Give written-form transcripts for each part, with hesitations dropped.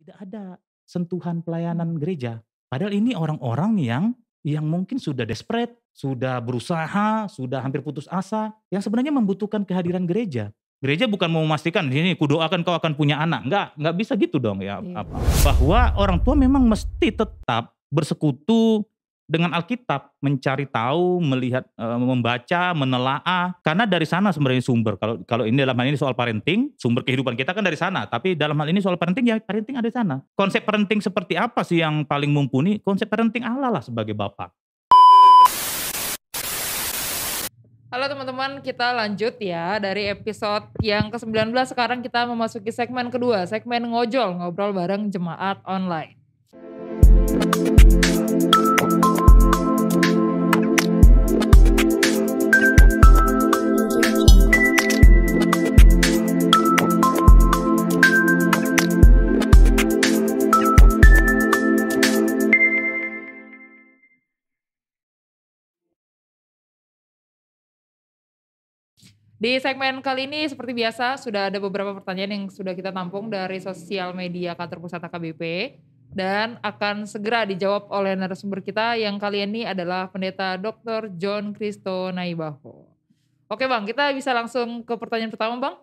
Tidak ada sentuhan pelayanan gereja. Padahal ini orang-orang yang mungkin sudah desperate, sudah berusaha, sudah hampir putus asa, yang sebenarnya membutuhkan kehadiran gereja. Gereja bukan mau memastikan, "Ini kudoakan kau akan punya anak." Enggak bisa gitu dong ya, Iya. bahwa orang tua memang mesti tetap bersekutu dengan Alkitab, mencari tahu, melihat, membaca, menelaah, karena dari sana sebenarnya sumber. Kalau kalau ini dalam hal ini soal parenting, sumber kehidupan kita kan dari sana, tapi dalam hal ini soal parenting, ya parenting ada di sana. Konsep parenting seperti apa sih yang paling mumpuni? Konsep parenting Allah lah sebagai Bapa. Halo teman-teman, kita lanjut ya dari episode yang ke-19. Sekarang kita memasuki segmen kedua, segmen ngojol, ngobrol bareng jemaat online. Di segmen kali ini seperti biasa sudah ada beberapa pertanyaan yang sudah kita tampung dari sosial media Kantor Pusat AKBP dan akan segera dijawab oleh narasumber kita yang kali ini adalah Pendeta Dr. John Christo Naibaho. Oke Bang, kita bisa langsung ke pertanyaan pertama Bang?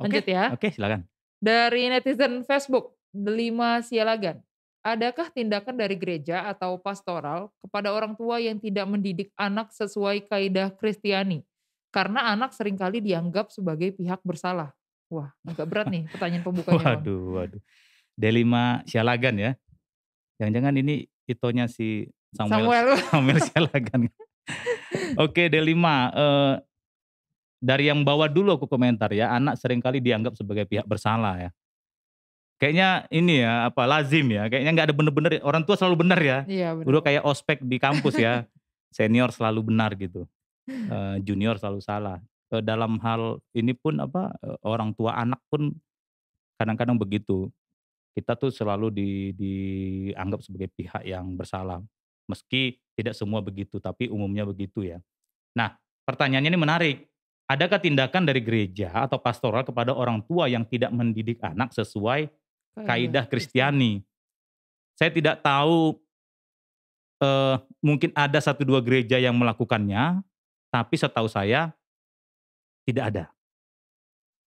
Lanjut ya. Oke, silakan. Dari netizen Facebook, Delima Sialagan. Adakah tindakan dari gereja atau pastoral kepada orang tua yang tidak mendidik anak sesuai kaidah Kristiani? Karena anak seringkali dianggap sebagai pihak bersalah. Wah, agak berat nih pertanyaan pembukanya Bang. Waduh. Delima Sialagan ya? Jangan-jangan ini itonya si Samuel. Samuel Sialagan. Oke Delima, dari yang bawah dulu aku komentar ya, anak seringkali dianggap sebagai pihak bersalah ya. Kayaknya ini ya, lazim ya, kayaknya nggak ada bener-bener, orang tua selalu benar ya. Iya benar. Udah kayak ospek di kampus ya, senior selalu benar gitu, junior selalu salah. Dalam hal ini pun orang tua anak pun kadang-kadang begitu. Kita tuh selalu dianggap sebagai pihak yang bersalah. Meski tidak semua begitu, tapi umumnya begitu ya. Nah, pertanyaannya ini menarik. Adakah tindakan dari gereja atau pastoral kepada orang tua yang tidak mendidik anak sesuai kaidah Kristiani? Saya tidak tahu, mungkin ada 1-2 gereja yang melakukannya, tapi setahu saya tidak ada.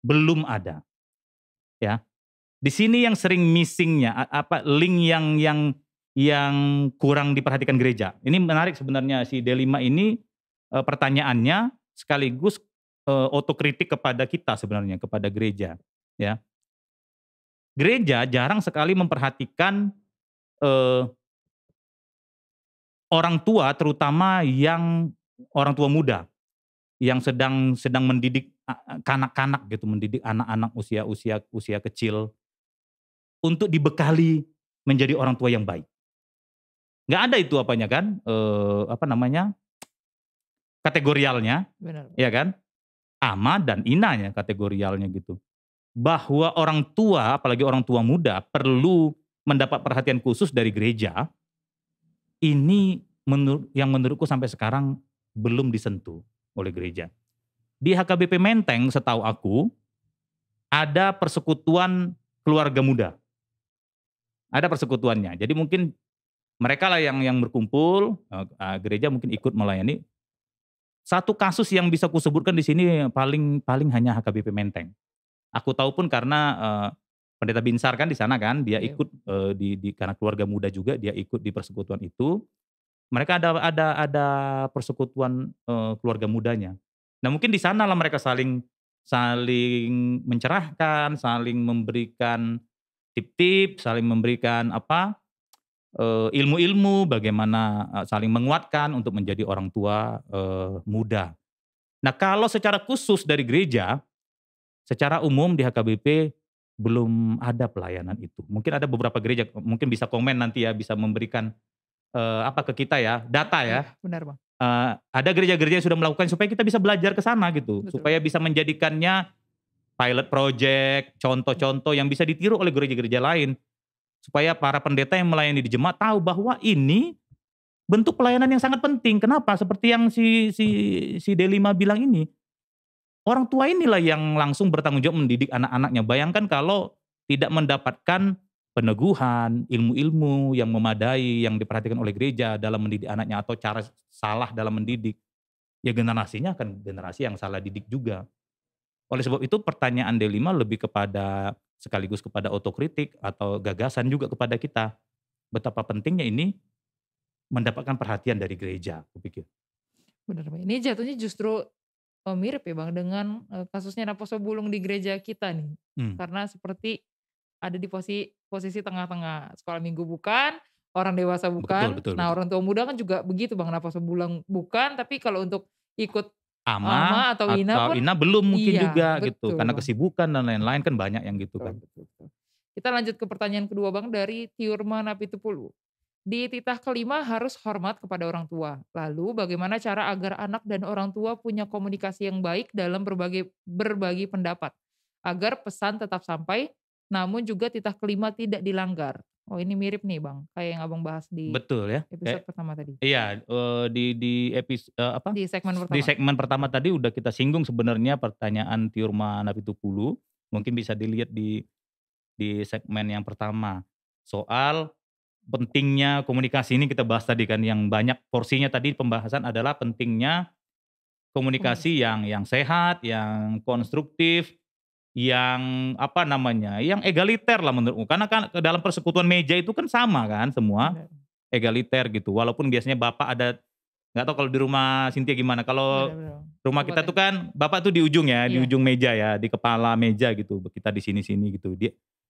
Belum ada, ya. Di sini yang sering missing-nya, link yang kurang diperhatikan gereja. Ini menarik sebenarnya si Delima ini, pertanyaannya sekaligus, otokritik kepada kita sebenarnya, kepada gereja, ya. Gereja jarang sekali memperhatikan, orang tua, terutama yang orang tua muda, yang sedang mendidik kanak-kanak gitu, mendidik anak-anak usia kecil, untuk dibekali menjadi orang tua yang baik. Nggak ada itu kategorialnya, Benar. ya kan? Ama dan inanya kategorialnya gitu. Bahwa orang tua, apalagi orang tua muda, perlu mendapat perhatian khusus dari gereja, ini yang menurutku sampai sekarang belum disentuh oleh gereja. Di HKBP Menteng setahu aku, ada persekutuan keluarga muda. Ada persekutuannya. Jadi mungkin mereka lah yang berkumpul, gereja mungkin ikut melayani. Satu kasus yang bisa kusebutkan di sini paling hanya HKBP Menteng. Aku tahu pun karena Pendeta Binsar kan di sana kan, dia Iya. ikut karena keluarga muda juga, dia ikut di persekutuan itu. Mereka ada persekutuan keluarga mudanya. Nah mungkin di sana lah mereka saling mencerahkan, saling memberikan tip-tip, saling memberikan ilmu-ilmu bagaimana saling menguatkan untuk menjadi orang tua muda. Nah kalau secara khusus dari gereja, secara umum di HKBP belum ada pelayanan itu. Mungkin ada beberapa gereja, mungkin bisa komen nanti ya, bisa memberikan ke kita ya, data ya. Iya, benar Bang. Ada gereja-gereja yang sudah melakukan supaya kita bisa belajar ke sana gitu, Betul. supaya bisa menjadikannya pilot project, contoh-contoh yang bisa ditiru oleh gereja-gereja lain, supaya para pendeta yang melayani di jemaat tahu bahwa ini bentuk pelayanan yang sangat penting. Kenapa? Seperti yang si Delima bilang ini, orang tua inilah yang langsung bertanggung jawab mendidik anak-anaknya. Bayangkan kalau tidak mendapatkan peneguhan, ilmu-ilmu yang memadai yang diperhatikan oleh gereja dalam mendidik anaknya atau cara salah dalam mendidik, ya generasinya akan generasi yang salah didik juga. Oleh sebab itu pertanyaan D5 lebih kepada sekaligus kepada otokritik atau gagasan juga kepada kita. Betapa pentingnya ini mendapatkan perhatian dari gereja, kupikir. Bener, Bang. Ini jatuhnya justru mirip ya Bang dengan kasusnya Naposo Bulung di gereja kita nih. Hmm, Karena seperti ada di posisi tengah-tengah. Sekolah minggu bukan, orang dewasa betul bukan. betul Nah, betul. orang tua muda kan juga begitu Bang, Naposo Bulung bukan, tapi kalau untuk ikut Ama AMA atau INA atau pun Ina belum mungkin iya, juga gitu, betul karena Bang. kesibukan dan lain-lain kan banyak yang gitu Betul kan. betul betul. Kita lanjut ke pertanyaan kedua Bang dari Tiurma Napitupulu. Di titah kelima harus hormat kepada orang tua. Lalu bagaimana cara agar anak dan orang tua punya komunikasi yang baik dalam berbagi pendapat agar pesan tetap sampai namun juga titah kelima tidak dilanggar. Oh ini mirip nih Bang, kayak yang Abang bahas di Betul ya, episode pertama tadi. iya, Di segmen di pertama. segmen pertama tadi udah kita singgung sebenarnya pertanyaan Tiurma Napitupulu, mungkin bisa dilihat di segmen yang pertama. Soal pentingnya komunikasi ini kita bahas tadi kan, yang banyak porsinya tadi pembahasan adalah pentingnya komunikasi Komunikasi. yang sehat, yang konstruktif, yang apa namanya, yang egaliter lah menurutku. Karena kan ke dalam persekutuan meja itu kan sama kan semua, Benar. egaliter gitu. Walaupun biasanya bapak ada, nggak tahu kalau di rumah Cynthia gimana, Benar kalau benar. Bang. rumah Coba kita tuh tanya. kan bapak tuh di ujung ya, di Iya. ujung meja ya, di kepala meja gitu, kita di sini-sini gitu.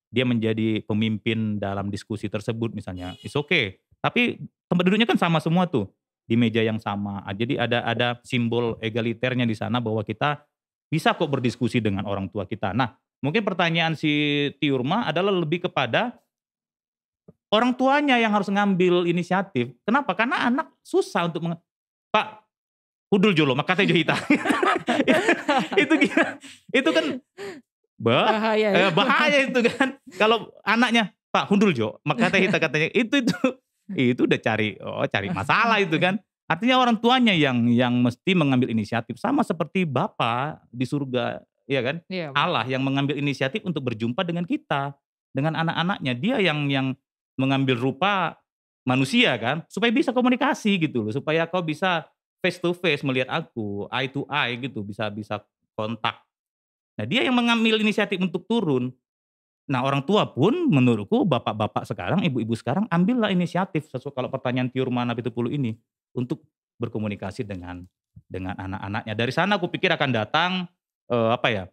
Dia menjadi pemimpin dalam diskusi tersebut misalnya, it's okay. Tapi tempat duduknya kan sama semua tuh, di meja yang sama. Jadi ada simbol egaliternya di sana bahwa kita bisa kok berdiskusi dengan orang tua kita. Nah, mungkin pertanyaan si Tiurma adalah lebih kepada orang tuanya yang harus ngambil inisiatif. Kenapa? Karena anak susah untuk "Pak, hudul jolo, makate johita." Itu gila, itu kan Bahaya ya. bahaya itu kan. Kalau anaknya, "Pak, hundul jo, makate hita," katanya, itu udah cari masalah itu kan. Artinya orang tuanya yang mesti mengambil inisiatif, sama seperti Bapa di surga, ya kan? Iya Allah benar. yang mengambil inisiatif untuk berjumpa dengan kita, dengan anak-anaknya. Dia yang mengambil rupa manusia kan, supaya bisa komunikasi gitu loh, supaya kau bisa face to face melihat aku, eye to eye gitu, bisa bisa kontak. Nah, dia yang mengambil inisiatif untuk turun. Nah, orang tua pun menurutku bapak-bapak sekarang, ibu-ibu sekarang ambillah inisiatif kalau pertanyaan Tiurma Napitupulu ini untuk berkomunikasi dengan anak-anaknya. Dari sana aku pikir akan datang apa ya?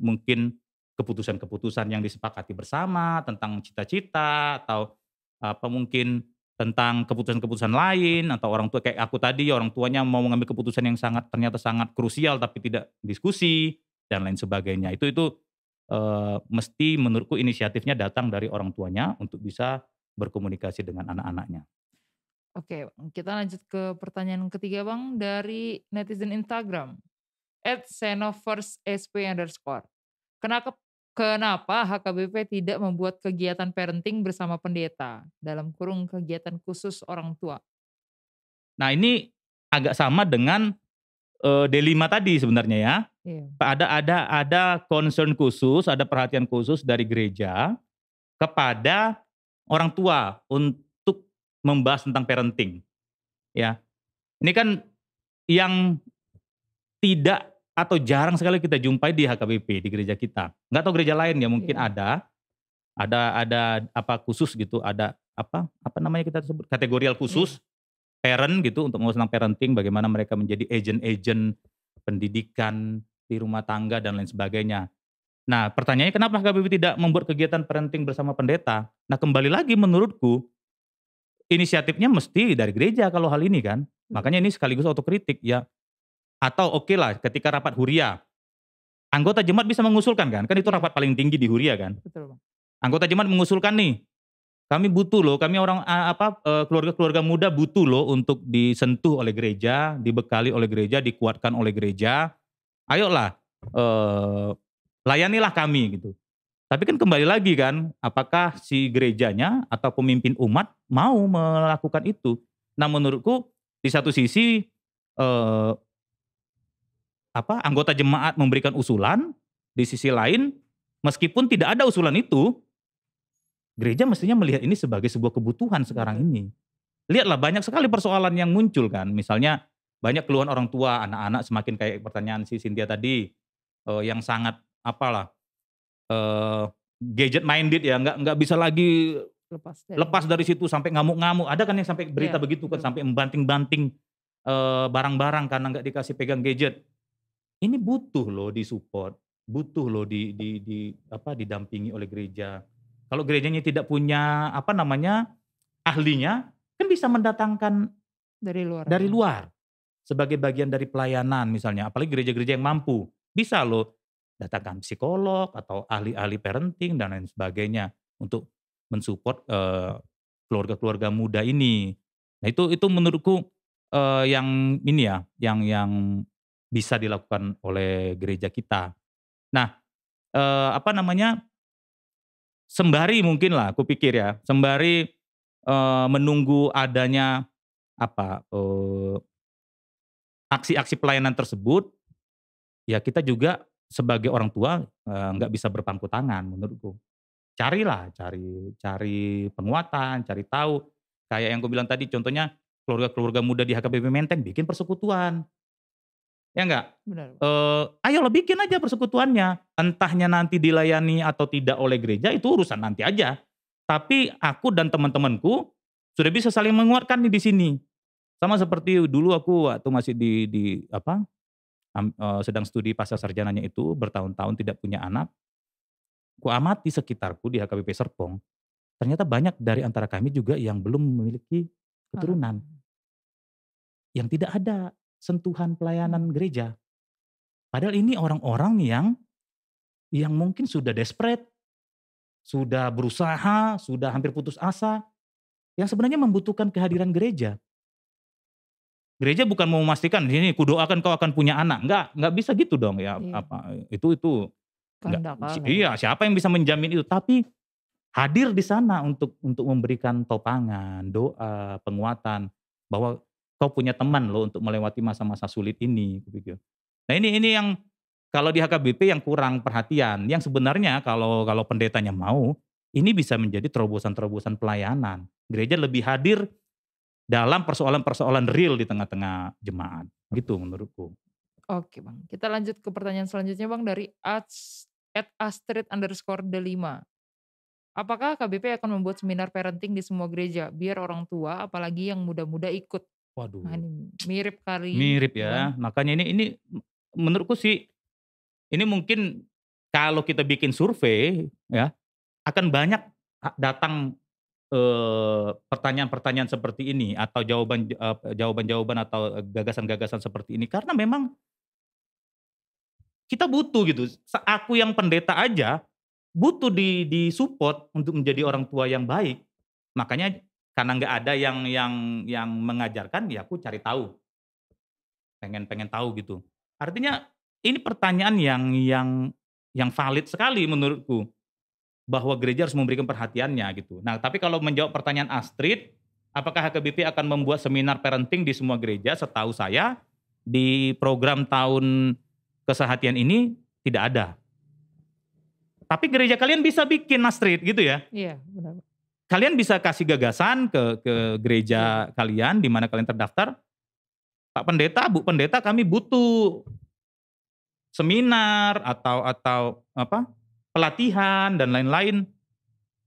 Mungkin keputusan-keputusan yang disepakati bersama tentang cita-cita atau apa mungkin tentang keputusan-keputusan lain atau orang tua kayak aku tadi orang tuanya mau mengambil keputusan yang ternyata sangat krusial tapi tidak diskusi dan lain sebagainya. Itu mesti menurutku inisiatifnya datang dari orang tuanya untuk bisa berkomunikasi dengan anak-anaknya. Oke, kita lanjut ke pertanyaan ketiga Bang dari netizen Instagram @xenoversesp_. Kenapa kenapa HKBP tidak membuat kegiatan parenting bersama pendeta dalam kurung kegiatan khusus orang tua? Nah, ini agak sama dengan D5 tadi sebenarnya ya. Iya. Ada concern khusus, ada perhatian khusus dari gereja kepada orang tua untuk membahas tentang parenting, ya. Ini kan yang tidak atau jarang sekali kita jumpai di HKBP, di gereja kita. Nggak tahu gereja lain ya mungkin Iya. ada apa khusus gitu, ada apa namanya kita sebut kategorial Iya. khusus, parent gitu untuk membahas tentang parenting, bagaimana mereka menjadi agent-agent pendidikan di rumah tangga dan lain sebagainya. Nah, pertanyaannya kenapa HKBP tidak membuat kegiatan parenting bersama pendeta? Nah, kembali lagi menurutku, inisiatifnya mesti dari gereja kalau hal ini kan. Betul. Makanya ini sekaligus otokritik ya. Atau oke lah ketika rapat huria, anggota jemaat bisa mengusulkan kan itu Iya, rapat paling tinggi di huria kan. betul Bang. Anggota jemaat mengusulkan nih, kami butuh loh, kami orang keluarga-keluarga muda butuh loh untuk disentuh oleh gereja, dibekali oleh gereja, dikuatkan oleh gereja. Ayolah, layanilah kami gitu. Tapi kan kembali lagi kan, apakah si gerejanya atau pemimpin umat mau melakukan itu? Nah, menurutku di satu sisi eee, anggota jemaat memberikan usulan, di sisi lain meskipun tidak ada usulan itu, Gereja mestinya melihat ini sebagai sebuah kebutuhan sekarang Betul. ini. Lihatlah banyak sekali persoalan yang muncul kan, misalnya banyak keluhan orang tua, anak-anak semakin kayak pertanyaan si Cynthia tadi, yang sangat apalah, eee, gadget minded ya, nggak bisa lagi lepas dari situ sampai ngamuk-ngamuk, ada kan yang sampai berita Iya, begitu kan, betul. sampai membanting-banting, barang-barang karena nggak dikasih pegang gadget. Ini butuh loh di-support, butuh loh didampingi oleh gereja. Kalau gerejanya tidak punya, apa namanya, ahlinya, kan bisa mendatangkan Dari luar dari ya. luar, sebagai bagian dari pelayanan misalnya, apalagi gereja-gereja yang mampu. Bisa loh datangkan psikolog atau ahli-ahli parenting dan lain sebagainya untuk mensupport, keluarga-keluarga muda ini. Nah itu menurutku, yang ini ya, yang bisa dilakukan oleh gereja kita. Nah, apa namanya, sembari mungkinlah aku pikir ya, sembari, menunggu adanya apa, aksi-aksi pelayanan tersebut, ya kita juga sebagai orang tua, nggak bisa berpangku tangan menurutku. Carilah, cari penguatan, cari tahu, kayak yang kubilang tadi contohnya keluarga-keluarga muda di HKBP Menteng bikin persekutuan, ya enggak? Benar. Ayolah bikin aja persekutuannya, entahnya nanti dilayani atau tidak oleh gereja itu urusan nanti aja. Tapi aku dan teman-temanku sudah bisa saling menguatkan nih di sini. Sama seperti dulu aku waktu masih di apa, sedang studi pasca sarjananya itu bertahun-tahun tidak punya anak, kuamati sekitarku di HKBP Serpong, ternyata banyak dari antara kami juga yang belum memiliki Anak. keturunan, yang tidak ada sentuhan pelayanan Mmm. gereja. Padahal ini orang-orang yang mungkin sudah desperate, sudah berusaha, sudah hampir putus asa, yang sebenarnya membutuhkan kehadiran gereja. Gereja bukan mau memastikan, "Ini kudoakan kau akan punya anak." Enggak bisa gitu dong ya, Iya, apa, itu enggak, kehendak Allah ya. iya, siapa yang bisa menjamin itu, tapi hadir di sana untuk memberikan topangan, doa, penguatan, bahwa kau punya teman loh untuk melewati masa-masa sulit ini, kupikir. Nah ini yang kalau di HKBP yang kurang perhatian, yang sebenarnya kalau kalau pendetanya mau, ini bisa menjadi terobosan-terobosan pelayanan. Gereja lebih hadir dalam persoalan-persoalan real di tengah-tengah jemaat, gitu menurutku. Oke Bang, kita lanjut ke pertanyaan selanjutnya Bang dari @astrid_delima. Apakah KBP akan membuat seminar parenting di semua gereja biar orang tua apalagi yang muda-muda ikut? Nah Waduh, ini mirip kali mirip ya kan? ya, makanya ini menurutku sih, ini mungkin kalau kita bikin survei ya, akan banyak datang, pertanyaan-pertanyaan seperti ini atau jawaban-jawaban atau gagasan-gagasan seperti ini karena memang kita butuh gitu. Aku yang pendeta aja butuh di-support untuk menjadi Iya. orang tua yang baik. Makanya karena nggak ada yang mengajarkan, ya aku cari tahu, pengen pengen tahu gitu. Artinya ini pertanyaan yang valid sekali menurutku. Bahwa gereja harus memberikan perhatiannya gitu. Nah, tapi kalau menjawab pertanyaan Astrid, apakah HKBP akan membuat seminar parenting di semua gereja? Setahu saya di program tahun kesehatian ini tidak ada. Tapi gereja kalian bisa bikin Astrid gitu ya. Iya benar. Kalian bisa kasih gagasan ke Gereja. gereja kalian di mana kalian terdaftar, "Pak Pendeta, Bu Pendeta, kami butuh seminar atau apa, pelatihan dan lain-lain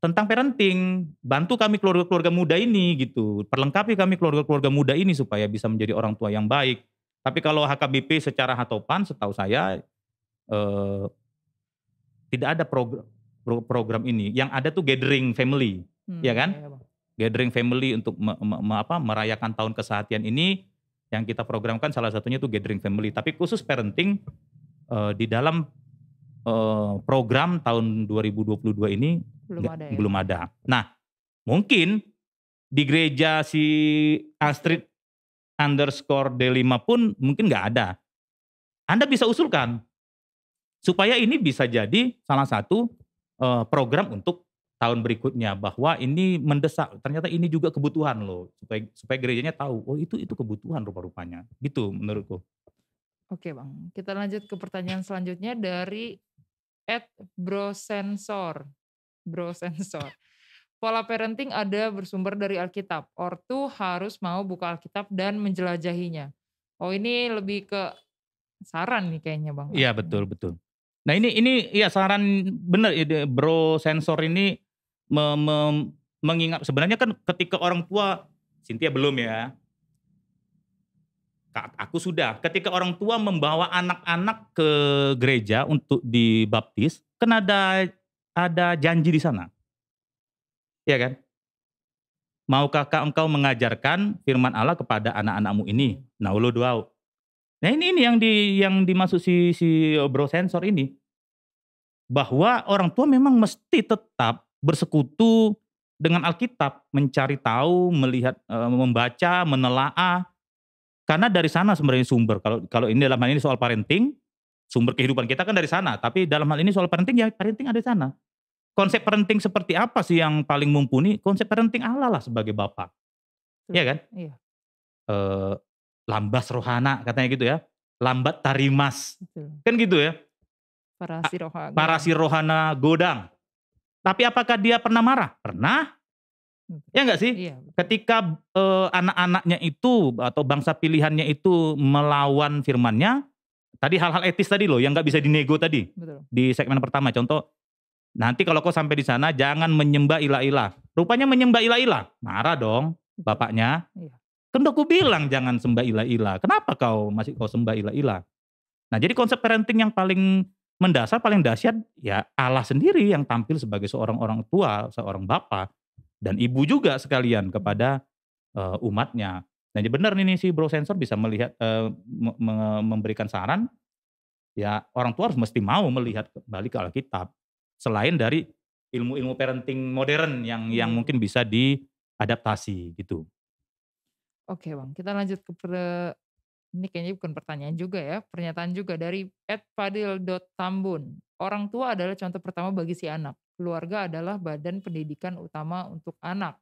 tentang parenting, bantu kami keluarga-keluarga muda ini gitu, perlengkapi kami keluarga-keluarga muda ini supaya bisa menjadi orang tua yang baik." Tapi kalau HKBP secara hatopan setahu saya, eee, tidak ada program ini, yang ada tuh gathering family, ya kan? Iya Bang. Gathering family untuk merayakan tahun kesehatian ini, yang kita programkan salah satunya tuh gathering family, tapi khusus parenting, di dalam, program tahun 2022 ini Belum ada ya? belum ada. Nah, mungkin di gereja si Astrid. Astrid_D5 pun mungkin nggak ada. Anda bisa usulkan, supaya ini bisa jadi salah satu, program untuk tahun berikutnya, bahwa ini mendesak, ternyata ini juga kebutuhan loh, supaya supaya gerejanya tahu, oh itu kebutuhan rupa-rupanya, gitu menurutku. Oke Bang, kita lanjut ke pertanyaan selanjutnya dari @brosensor. Brosensor. pola parenting ada bersumber dari Alkitab. Ortu harus mau buka Alkitab dan menjelajahinya. Oh ini lebih ke saran nih kayaknya Bang Iya artinya. betul betul. Nah ini ya saran bener ide Bro Sensor ini me me mengingat sebenarnya kan ketika orang tua, Cynthia belum ya, aku sudah. Ketika orang tua membawa anak-anak ke gereja untuk dibaptis, kan ada janji di sana, ya kan? "Maukah engkau mengajarkan firman Allah kepada anak-anakmu ini?" Oke. Naulu duau. Nah ini yang dimaksud si Bro Sensor ini. Bahwa orang tua memang mesti tetap bersekutu dengan Alkitab, mencari tahu, melihat, membaca, menelaah, karena dari sana sebenarnya sumber kalau kalau ini dalam hal ini soal parenting, sumber kehidupan kita kan dari sana, tapi dalam hal ini soal parenting, ya parenting ada di sana. Konsep parenting seperti apa sih yang paling mumpuni? Konsep parenting Allah lah sebagai Bapa, Betul. ya kan? Iya, Eee, "Lambas rohana," katanya gitu ya, "lambat tarimas," betul. kan gitu ya, Parasi roha godang. "parasi rohana godang." Tapi apakah dia pernah marah? Pernah. Betul. Ya nggak sih? Iya, betul. Ketika, anak-anaknya itu atau bangsa pilihannya itu melawan firman-Nya, tadi hal-hal etis tadi loh yang nggak bisa dinego tadi, Betul. di segmen pertama. Contoh, "Nanti kalau kau sampai di sana jangan menyembah ilah-ilah." Rupanya menyembah ilah-ilah, marah dong Betul. bapaknya, Iya. "Kan udah kubilang jangan sembah ilah-ilah, kenapa masih kau sembah ilah-ilah?" Nah jadi konsep parenting yang paling mendasar, paling dahsyat, ya Allah sendiri yang tampil sebagai seorang orang tua, seorang bapa, dan ibu juga sekalian kepada umatnya. Nah ini benar nih si Bro Sensor bisa melihat, memberikan saran, ya orang tua harus mesti mau melihat kembali ke Alkitab. Selain dari ilmu-ilmu parenting modern yang Iya. mungkin bisa diadaptasi gitu. Oke Bang, kita lanjut ke ini kayaknya bukan pertanyaan juga ya, pernyataan juga dari @fadil.tambun. Orang tua adalah contoh pertama bagi si anak. Keluarga adalah badan pendidikan utama untuk anak.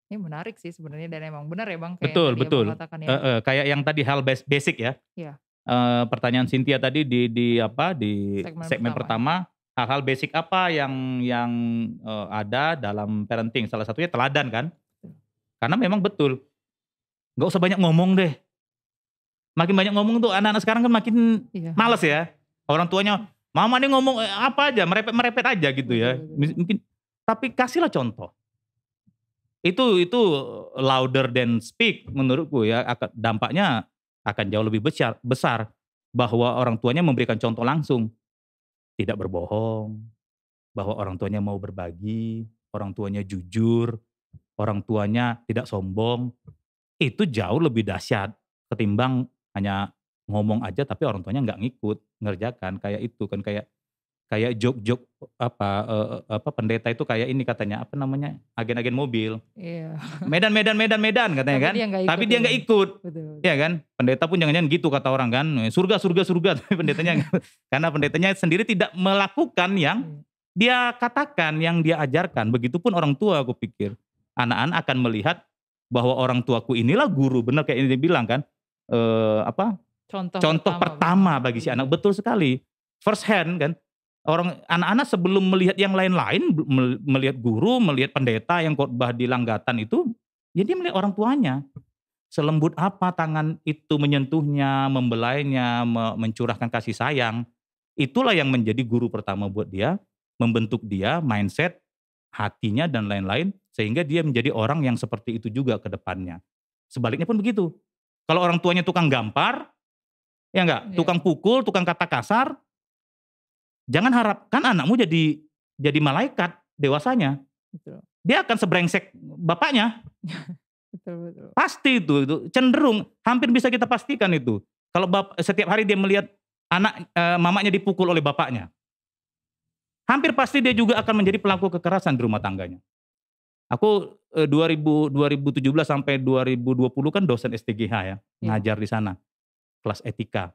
Ini menarik sih sebenarnya dan emang benar ya Bang, kayak yang Betul tadi Abang betul, katakan ya. heeh, kayak yang tadi hal basic ya, Iya, pertanyaan Cynthia tadi di apa, di segmen segmen pertama ya. pertama, hal-hal basic apa yang, ada dalam parenting, salah satunya teladan kan. Karena memang betul, nggak usah banyak ngomong deh, makin banyak ngomong tuh anak-anak sekarang kan makin Iya, males ya. Orang tuanya, "Mama nih ngomong, apa aja, merepet-merepet aja," gitu betul ya. betul. Mungkin tapi kasihlah contoh. Itu louder than speak menurutku ya, dampaknya akan jauh lebih besar bahwa orang tuanya memberikan contoh langsung, tidak berbohong, bahwa orang tuanya mau berbagi, orang tuanya jujur, orang tuanya tidak sombong. Itu jauh lebih dahsyat ketimbang hanya ngomong aja tapi orang tuanya nggak ngikut, ngerjakan, kayak itu kan, kayak kayak jok-jok apa, apa, pendeta itu kayak ini katanya, apa namanya, agen-agen mobil, Iya, "Medan Medan Medan Medan," katanya tapi kan, dia nggak tapi ikut dia ya nggak Bang? ikut, Betul betul. ya kan. Pendeta pun jangan-jangan gitu kata orang kan, "Surga surga surga," tapi pendetanya karena pendetanya sendiri tidak melakukan yang Iya, dia katakan, yang dia ajarkan. Begitupun orang tua aku pikir. Anak-anak akan melihat bahwa orang tuaku inilah guru, benar kayak yang dia bilang kan, apa, contoh contoh pertama bagi pertama anak, bagi si iya. anak, betul sekali. First hand kan. Anak-anak sebelum melihat yang lain-lain, melihat guru, melihat pendeta yang khotbah di Langgatan itu, ya dia melihat orang tuanya. Selembut apa tangan itu menyentuhnya, membelainya, mencurahkan kasih sayang. Itulah yang menjadi guru pertama buat dia, membentuk dia, mindset, hatinya dan lain-lain, sehingga dia menjadi orang yang seperti itu juga ke depannya. Sebaliknya pun begitu. Kalau orang tuanya tukang gampar, ya enggak, tukang Iya, pukul, tukang kata kasar, jangan harapkan anakmu jadi malaikat dewasanya. betul. Dia akan sebrengsek bapaknya. Betul betul. Pasti itu cenderung, hampir bisa kita pastikan itu. Kalau setiap hari dia melihat mamanya dipukul oleh bapaknya, hampir pasti dia juga akan menjadi pelaku kekerasan di rumah tangganya. Aku, 2017 sampai 2020 kan dosen STGH ya, Iya, ngajar di sana, kelas etika.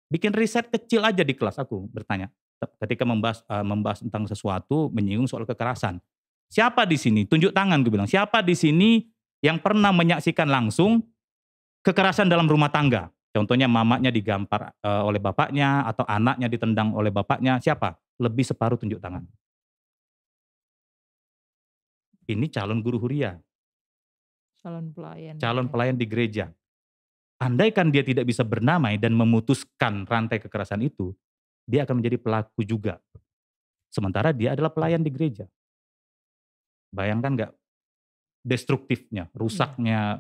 Bikin riset kecil aja di kelas aku bertanya, ketika membahas tentang sesuatu menyinggung soal kekerasan. "Siapa di sini?" Tunjuk tangan gue bilang, "Siapa di sini yang pernah menyaksikan langsung kekerasan dalam rumah tangga?" Contohnya mamanya digampar, oleh bapaknya atau anaknya ditendang oleh bapaknya, siapa? Lebih separuh tunjuk tangan. Ini calon guru huria, Calon pelayan. calon pelayan di gereja. Andaikan dia tidak bisa bernamai dan memutuskan rantai kekerasan itu, dia akan menjadi pelaku juga. Sementara dia adalah pelayan di gereja. Bayangkan nggak destruktifnya, rusaknya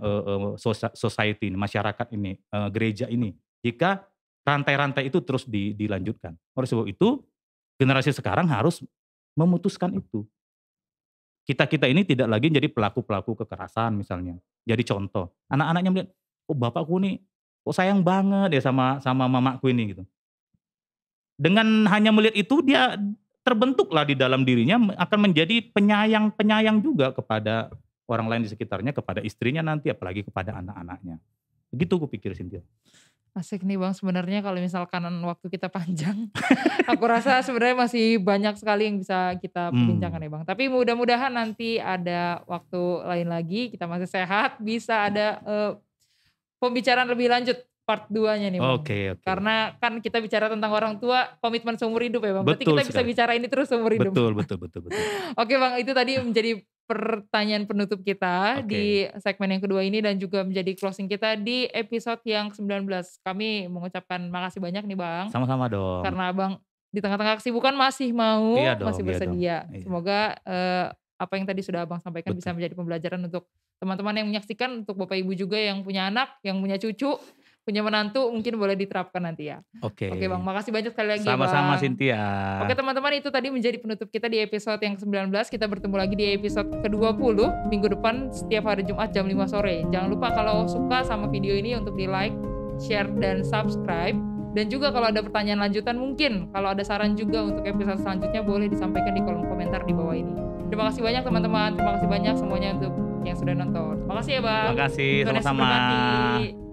society ini, masyarakat ini, gereja ini, jika rantai-rantai itu terus dilanjutkan. Oleh sebab itu, generasi sekarang harus memutuskan itu. Kita ini tidak lagi jadi pelaku-pelaku kekerasan misalnya. Jadi contoh, anak-anaknya melihat, oh bapakku nih, kok sayang banget ya sama mamaku ini gitu. Dengan hanya melihat itu dia terbentuklah di dalam dirinya akan menjadi penyayang juga kepada orang lain di sekitarnya, kepada istrinya nanti, apalagi kepada anak-anaknya. Begitu aku pikir, Cynthia. Asik nih Bang, sebenarnya kalau misalkan waktu kita panjang, aku rasa sebenarnya masih banyak sekali yang bisa kita perbincangkan ya Bang. Tapi mudah-mudahan nanti ada waktu lain lagi, kita masih sehat, bisa ada pembicaraan lebih lanjut part 2-nya nih Bang. Oke. Karena kan kita bicara tentang orang tua, komitmen seumur hidup ya Bang. Berarti Betul kita bisa sekali. bicara ini terus seumur hidup. Betul. Oke Bang, itu tadi menjadi pertanyaan penutup kita Oke. di segmen yang kedua ini dan juga menjadi closing kita di episode yang 19. Kami mengucapkan makasih banyak nih Bang. Sama-sama dong. Karena Abang di tengah-tengah kesibukan masih mau, Iya dong, masih iya bersedia. dong. Iya. Semoga apa yang tadi sudah Abang sampaikan Betul. bisa menjadi pembelajaran untuk teman-teman yang menyaksikan, untuk Bapak Ibu juga yang punya anak, yang punya cucu, punya menantu, mungkin boleh diterapkan nanti ya. Oke. Oke Bang, makasih banyak sekali lagi ya Sama-sama Bang. Cynthia. Oke teman-teman, itu tadi menjadi penutup kita di episode yang 19. Kita bertemu lagi di episode ke-20 minggu depan setiap hari Jumat jam 5 sore. Jangan lupa kalau suka sama video ini untuk di like, share, dan subscribe. Dan juga kalau ada pertanyaan lanjutan mungkin, kalau ada saran juga untuk episode selanjutnya boleh disampaikan di kolom komentar di bawah ini. Terima kasih banyak teman-teman, terima kasih banyak semuanya untuk yang sudah nonton. Terima kasih ya Bang. Terima kasih, Tuhan Yesus sama-sama. memberkati.